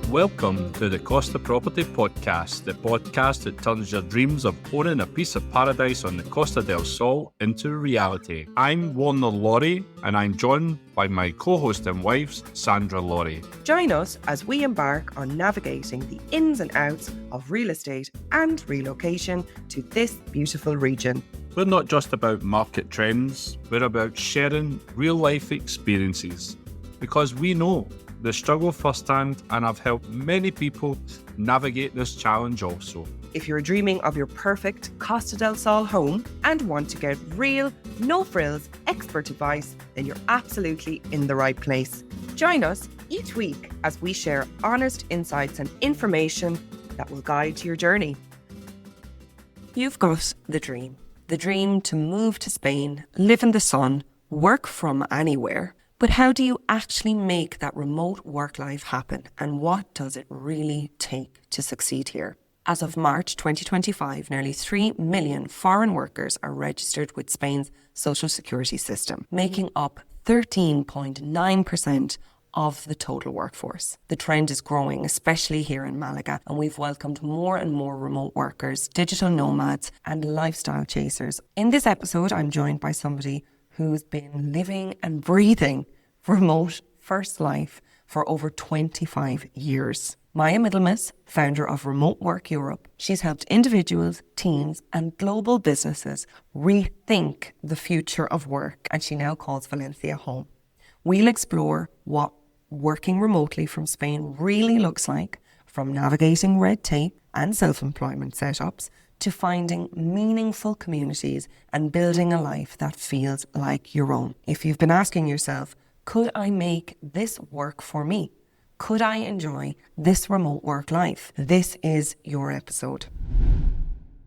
Welcome to the Costa Property Podcast, the podcast that turns your dreams of owning a piece of paradise on the Costa del Sol into reality. I'm Warner Laurie, and I'm joined by my co-host and wife, Sandra Laurie. Join us as we embark on navigating the ins and outs of real estate and relocation to this beautiful region. We're not just about market trends, we're about sharing real-life experiences, because we know the struggle firsthand, and I've helped many people navigate this challenge also. If you're dreaming of your perfect Costa del Sol home and want to get real, no-frills, expert advice, then you're absolutely in the right place. Join us each week as we share honest insights and information that will guide your journey. You've got the dream to move to Spain, live in the sun, work from anywhere. But how do you actually make that remote work life happen? And what does it really take to succeed here? As of March 2025, nearly 3 million foreign workers are registered with Spain's social security system, making up 13.9% of the total workforce. The trend is growing, especially here in Malaga, and we've welcomed more and more remote workers, digital nomads, and lifestyle chasers. In this episode, I'm joined by somebody who's been living and breathing remote first life for over 25 years. Maya Middlemiss, founder of Remote Work Europe. She's helped individuals, teams, and global businesses rethink the future of work, and she now calls Valencia home. We'll explore what working remotely from Spain really looks like, from navigating red tape and self-employment setups to finding meaningful communities and building a life that feels like your own. If you've been asking yourself, could I make this work for me? Could I enjoy this remote work life? This is your episode.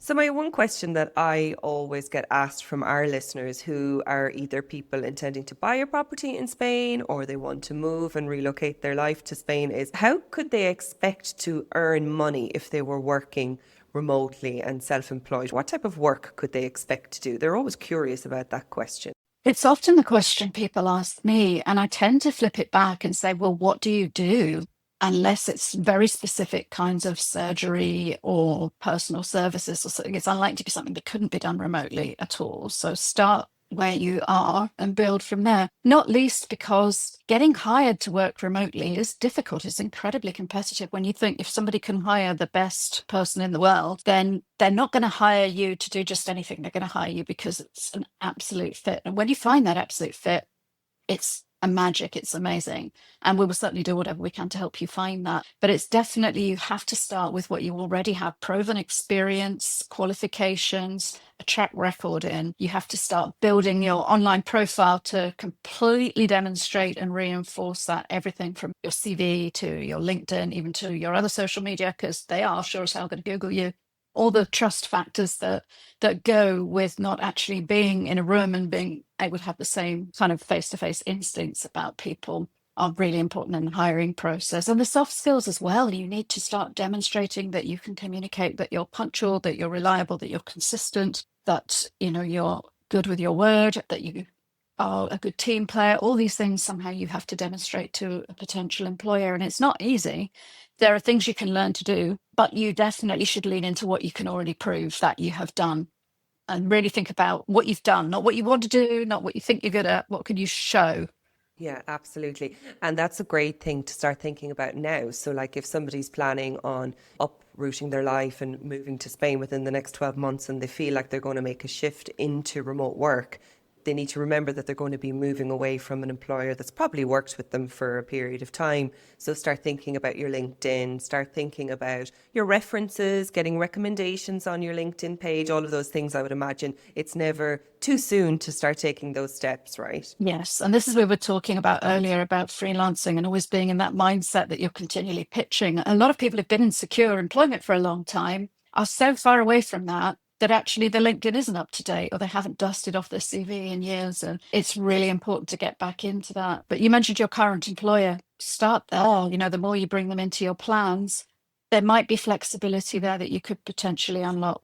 So my one question that I always get asked from our listeners who are either people intending to buy a property in Spain or they want to move and relocate their life to Spain is, how could they expect to earn money if they were working remotely and self-employed? What type of work could they expect to do? They're always curious about that question. It's often the question people ask me, and I tend to flip it back and say, well, what do you do? Unless it's very specific kinds of surgery or personal services or something, it's unlikely to be something that couldn't be done remotely at all. So start where you are and build from there, not least because getting hired to work remotely is difficult. It's incredibly competitive. When you think if somebody can hire the best person in the world, then they're not going to hire you to do just anything. They're going to hire you because it's an absolute fit. And when you find that absolute fit, it's a magic. It's amazing. And we will certainly do whatever we can to help you find that. But it's definitely, you have to start with what you already have: proven experience, qualifications, a track record in. You have to start building your online profile to completely demonstrate and reinforce that, everything from your CV to your LinkedIn, even to your other social media, because they are sure as hell going to Google you. All the trust factors that go with not actually being in a room and being able to have the same kind of face-to-face instincts about people are really important in the hiring process. And the soft skills as well. You need to start demonstrating that you can communicate, that you're punctual, that you're reliable, that you're consistent, that you're good with your word, that you are a good team player. All these things somehow you have to demonstrate to a potential employer, and it's not easy. There are things you can learn to do, but you definitely should lean into what you can already prove that you have done, and really think about what you've done, not what you want to do, not what you think you're good at. What can you show? Yeah, absolutely. And that's a great thing to start thinking about now. So like if somebody's planning on uprooting their life and moving to Spain within the next 12 months and they feel like they're going to make a shift into remote work, they need to remember that they're going to be moving away from an employer that's probably worked with them for a period of time. So start thinking about your LinkedIn, start thinking about your references, getting recommendations on your LinkedIn page, all of those things. I would imagine it's never too soon to start taking those steps, right? Yes. And this is what we were talking about earlier about freelancing and always being in that mindset that you're continually pitching. A lot of people who've been in secure employment for a long time are so far away from that actually the LinkedIn isn't up to date, or they haven't dusted off their CV in years. And it's really important to get back into that. But you mentioned your current employer. Start there. The more you bring them into your plans, there might be flexibility there that you could potentially unlock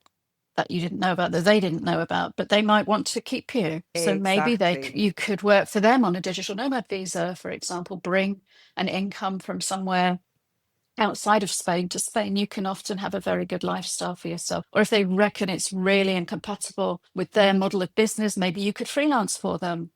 that you didn't know about, that they didn't know about, but they might want to keep you. So maybe you could work for them on a digital nomad visa, for example, bring an income from somewhere outside of Spain to Spain, you can often have a very good lifestyle for yourself. Or if they reckon it's really incompatible with their model of business, maybe you could freelance for them.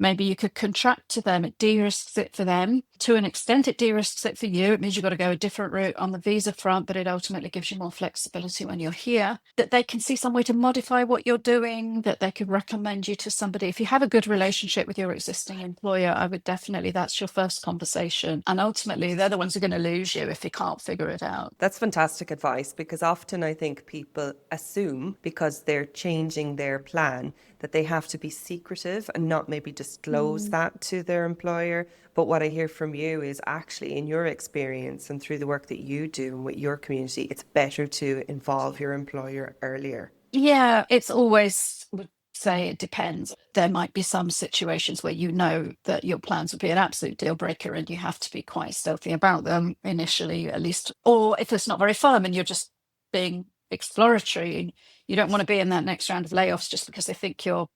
Maybe you could contract to them. It de-risks it for them. To an extent, it de-risks it for you. It means you've got to go a different route on the visa front, but it ultimately gives you more flexibility when you're here, that they can see some way to modify what you're doing, that they could recommend you to somebody. If you have a good relationship with your existing employer, I would definitely, that's your first conversation. And ultimately, they're the ones who are going to lose you if you can't figure it out. That's fantastic advice, because often I think people assume because they're changing their plan that they have to be secretive and not maybe disclose that to their employer. But what I hear from you is actually, in your experience and through the work that you do and with your community, it's better to involve your employer earlier. Yeah, it's always, would say it depends. There might be some situations where you know that your plans would be an absolute deal breaker and you have to be quite stealthy about them initially, at least. Or if it's not very firm and you're just being exploratory, you don't want to be in that next round of layoffs just because they think you're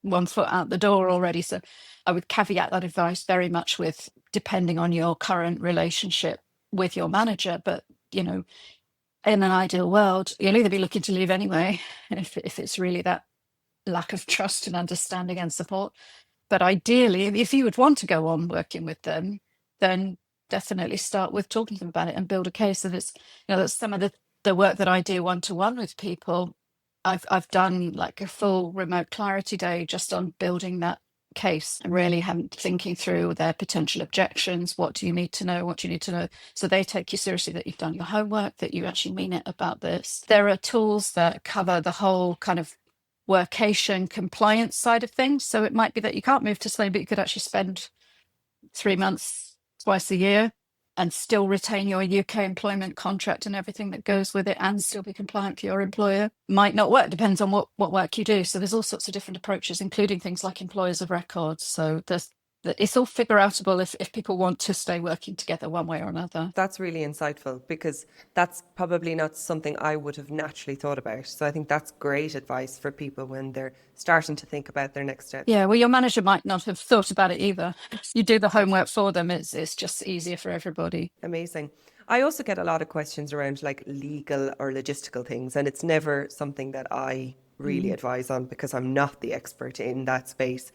1 foot out the door already. So I would caveat that advice very much with depending on your current relationship with your manager. But, you know, in an ideal world, you'll either be looking to leave anyway, if it's really that lack of trust and understanding and support. But ideally, if you would want to go on working with them, then definitely start with talking to them about it and build a case. And it's, you know, that's some of the work that I do one-to-one with people. I've done like a full remote clarity day just on building that case and really thinking through their potential objections. What do you need to know? What do you need to know? So they take you seriously, that you've done your homework, that you actually mean it about this. There are tools that cover the whole kind of workation compliance side of things. So it might be that you can't move to Spain, but you could actually spend 3 months twice a year and still retain your UK employment contract and everything that goes with it and still be compliant for your employer. Might not work, depends on what work you do. So there's all sorts of different approaches, including things like employers of record. So it's all figure outable if people want to stay working together one way or another. That's really insightful, because that's probably not something I would have naturally thought about. So I think that's great advice for people when they're starting to think about their next step. Yeah, well, your manager might not have thought about it either. You do the homework for them. It's just easier for everybody. Amazing. I also get a lot of questions around like legal or logistical things, and it's never something that I really advise on because I'm not the expert in that space.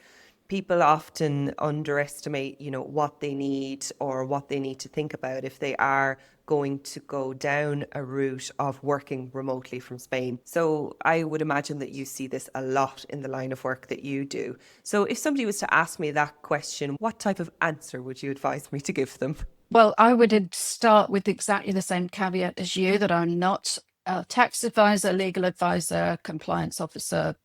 People often underestimate, you know, what they need or what they need to think about if they are going to go down a route of working remotely from Spain. So I would imagine that you see this a lot in the line of work that you do. So if somebody was to ask me that question, what type of answer would you advise me to give them? Well, I would start with exactly the same caveat as you, that I'm not a tax advisor, legal advisor, compliance officer.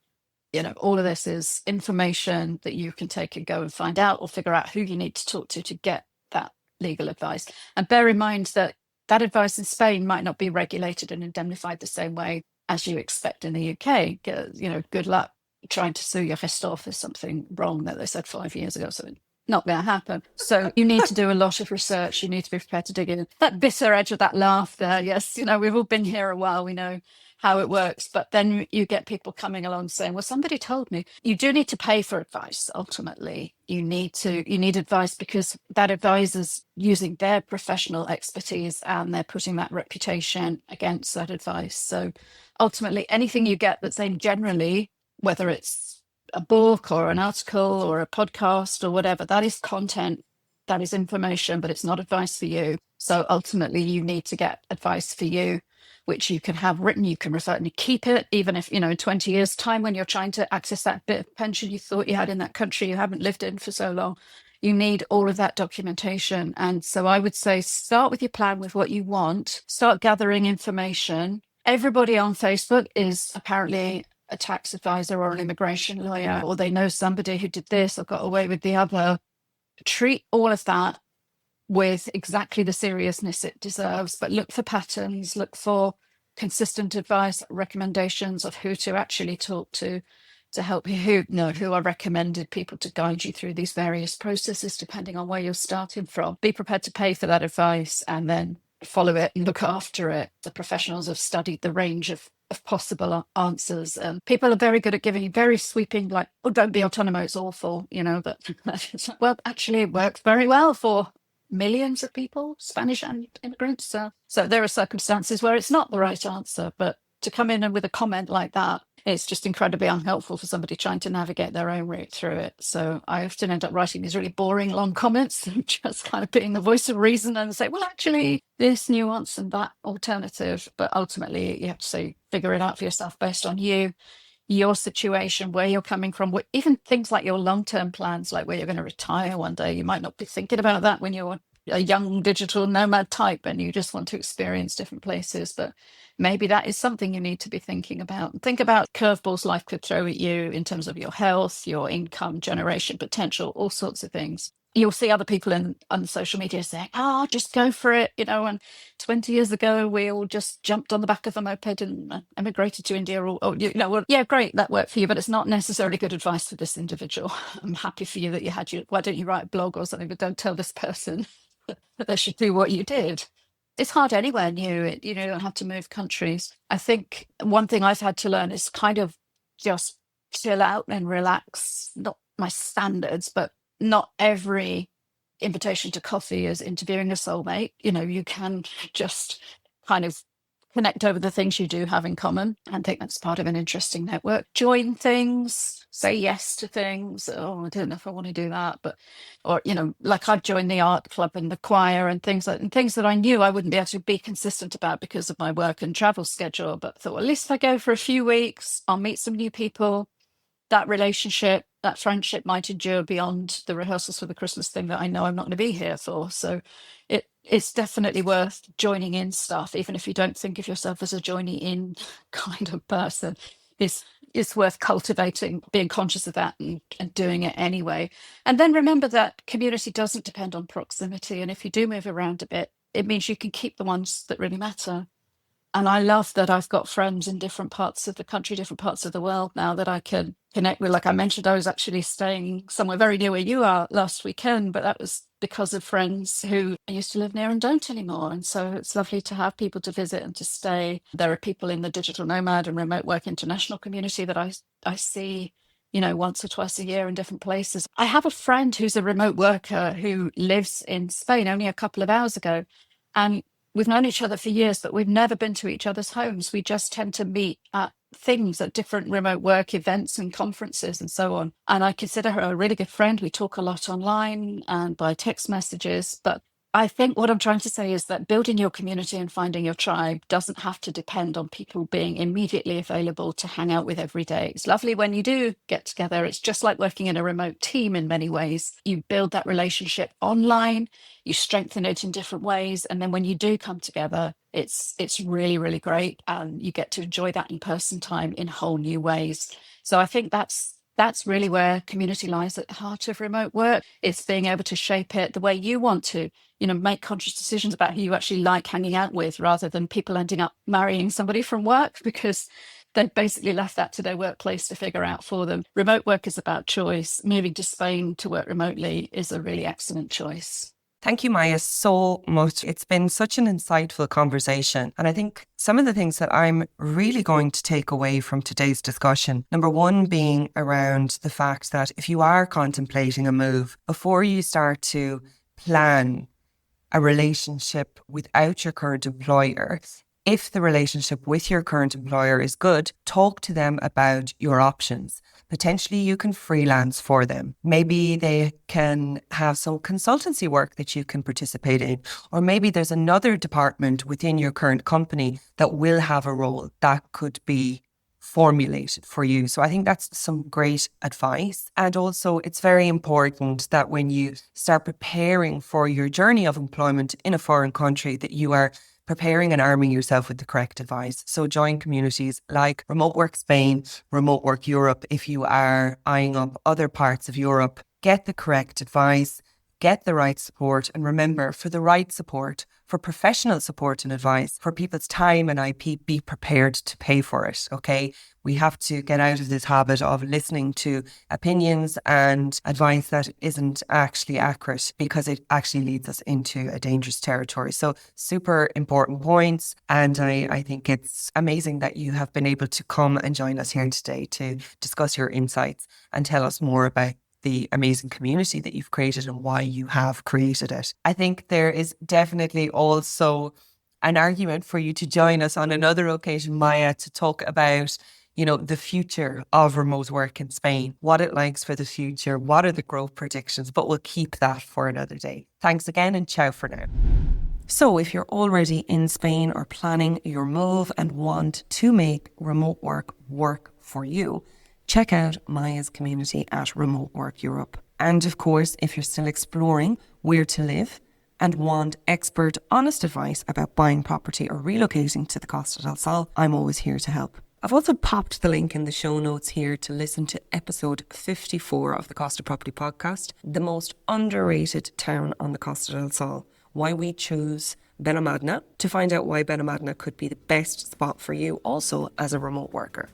You know, all of this is information that you can take and go and find out or figure out who you need to talk to get that legal advice. And bear in mind that that advice in Spain might not be regulated and indemnified the same way as you expect in the UK. You know, good luck trying to sue your gestor for something wrong that they said 5 years ago. So not going to happen. So you need to do a lot of research. You need to be prepared to dig in. That bitter edge of that laugh there. Yes, you know, we've all been here a while. We know how it works. But then you get people coming along saying, well, somebody told me. You do need to pay for advice. Ultimately, you need advice because that advisor's using their professional expertise and they're putting that reputation against that advice. So ultimately, anything you get that's saying generally, whether it's a book or an article or a podcast or whatever, that is content, that is information, but it's not advice for you. So ultimately you need to get advice for you, which you can have written, you can refer and you keep it, even if, you know, in 20 years time when you're trying to access that bit of pension you thought you had in that country you haven't lived in for so long, you need all of that documentation. And so I would say start with your plan, with what you want, start gathering information. Everybody on Facebook is apparently a tax advisor or an immigration lawyer, or they know somebody who did this or got away with the other. Treat all of that with exactly the seriousness it deserves, but look for patterns, look for consistent advice, recommendations of who to actually talk to help you, who are recommended people to guide you through these various processes, depending on where you're starting from. Be prepared to pay for that advice and then follow it and look after it. The professionals have studied the range of possible answers. People are very good at giving you very sweeping, like, oh, don't be autonomous, it's awful, you know, but well, actually it works very well for millions of people, Spanish and immigrants. So there are circumstances where it's not the right answer, but to come in and with a comment like that, it's just incredibly unhelpful for somebody trying to navigate their own route through it. So I often end up writing these really boring long comments and just kind of being the voice of reason and say, well, actually, this nuance and that alternative. But ultimately, you have to say, figure it out for yourself based on you, your situation, where you're coming from, even things like your long-term plans, like where you're going to retire one day. You might not be thinking about that when you're a young digital nomad type and you just want to experience different places, but maybe that is something you need to be thinking about. Think about curveballs life could throw at you in terms of your health, your income generation potential, all sorts of things. You'll see other people on social media saying, oh, just go for it, and 20 years ago we all just jumped on the back of a moped and emigrated to India, or well, yeah, great, that worked for you, but it's not necessarily good advice for this individual. I'm happy for you that you had why don't you write a blog or something, but don't tell this person that they should do what you did. It's hard anywhere new. You don't have to move countries. I think one thing I've had to learn is kind of just chill out and relax. Not my standards, but not every invitation to coffee is interviewing a soulmate. You can just kind of connect over the things you do have in common and think that's part of an interesting network. Join things, say yes to things. Oh, I don't know if I want to do that, but, or, like I'd joined the art club and the choir and things that I knew I wouldn't be able to be consistent about because of my work and travel schedule. But I thought, well, at least if I go for a few weeks, I'll meet some new people. That relationship, that friendship might endure beyond the rehearsals for the Christmas thing that I know I'm not going to be here for. So it's definitely worth joining in stuff, even if you don't think of yourself as a joining in kind of person. It's worth cultivating, being conscious of that and doing it anyway. And then remember that community doesn't depend on proximity. And if you do move around a bit, it means you can keep the ones that really matter. And I love that I've got friends in different parts of the country, different parts of the world now that I can connect with. Like I mentioned, I was actually staying somewhere very near where you are last weekend, but that was because of friends who I used to live near and don't anymore. And so it's lovely to have people to visit and to stay. There are people in the digital nomad and remote work international community that I see once or twice a year in different places. I have a friend who's a remote worker who lives in Spain only a couple of hours ago. And we've known each other for years, but we've never been to each other's homes. We just tend to meet at things, at different remote work events and conferences and so on. And I consider her a really good friend. We talk a lot online and by text messages. But I think what I'm trying to say is that building your community and finding your tribe doesn't have to depend on people being immediately available to hang out with every day. It's lovely when you do get together. It's just like working in a remote team in many ways. You build that relationship online, you strengthen it in different ways. And then when you do come together, it's really, really great. And you get to enjoy that in-person time in whole new ways. So I think that's really where community lies at the heart of remote work. It's being able to shape it the way you want to, make conscious decisions about who you actually like hanging out with, rather than people ending up marrying somebody from work because they've basically left that to their workplace to figure out for them. Remote work is about choice. Moving to Spain to work remotely is a really excellent choice. Thank you, Maya, so much. It's been such an insightful conversation. And I think some of the things that I'm really going to take away from today's discussion, number one being around the fact that if you are contemplating a move, before you start to plan a relationship without your current employer, if the relationship with your current employer is good, talk to them about your options. Potentially you can freelance for them. Maybe they can have some consultancy work that you can participate in. Or maybe there's another department within your current company that will have a role that could be formulated for you. So I think that's some great advice. And also it's very important that when you start preparing for your journey of employment in a foreign country, that you are preparing and arming yourself with the correct advice. So join communities like Remote Work Spain, Remote Work Europe. If you are eyeing up other parts of Europe, get the correct advice, get the right support. And remember, for the right support, for professional support and advice, for people's time and IP, be prepared to pay for it, okay? We have to get out of this habit of listening to opinions and advice that isn't actually accurate, because it actually leads us into a dangerous territory. So super important points. And I think it's amazing that you have been able to come and join us here today to discuss your insights and tell us more about the amazing community that you've created and why you have created it. I think there is definitely also an argument for you to join us on another occasion, Maya, to talk about, the future of remote work in Spain, what it likes for the future, what are the growth predictions, but we'll keep that for another day. Thanks again and ciao for now. So if you're already in Spain or planning your move and want to make remote work for you, check out Maya's community at Remote Work Europe. And of course, if you're still exploring where to live and want expert, honest advice about buying property or relocating to the Costa del Sol, I'm always here to help. I've also popped the link in the show notes here to listen to episode 54 of the Costa Property Podcast, the most underrated town on the Costa del Sol, why we choose Benalmádena, to find out why Benalmádena could be the best spot for you also as a remote worker.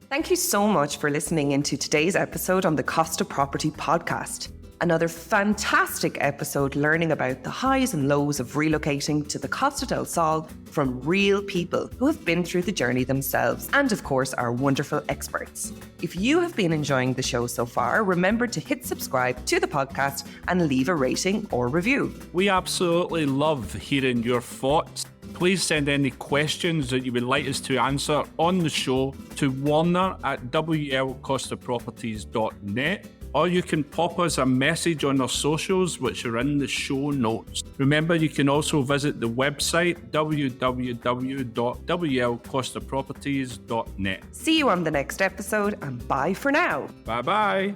Thank you so much for listening into today's episode on the Costa Property Podcast. Another fantastic episode learning about the highs and lows of relocating to the Costa del Sol from real people who have been through the journey themselves and, of course, our wonderful experts. If you have been enjoying the show so far, remember to hit subscribe to the podcast and leave a rating or review. We absolutely love hearing your thoughts. Please send any questions that you would like us to answer on the show to warner@wlcostaproperties.net, or you can pop us a message on our socials, which are in the show notes. Remember, you can also visit the website www.wlcostaproperties.net. See you on the next episode, and bye for now. Bye-bye.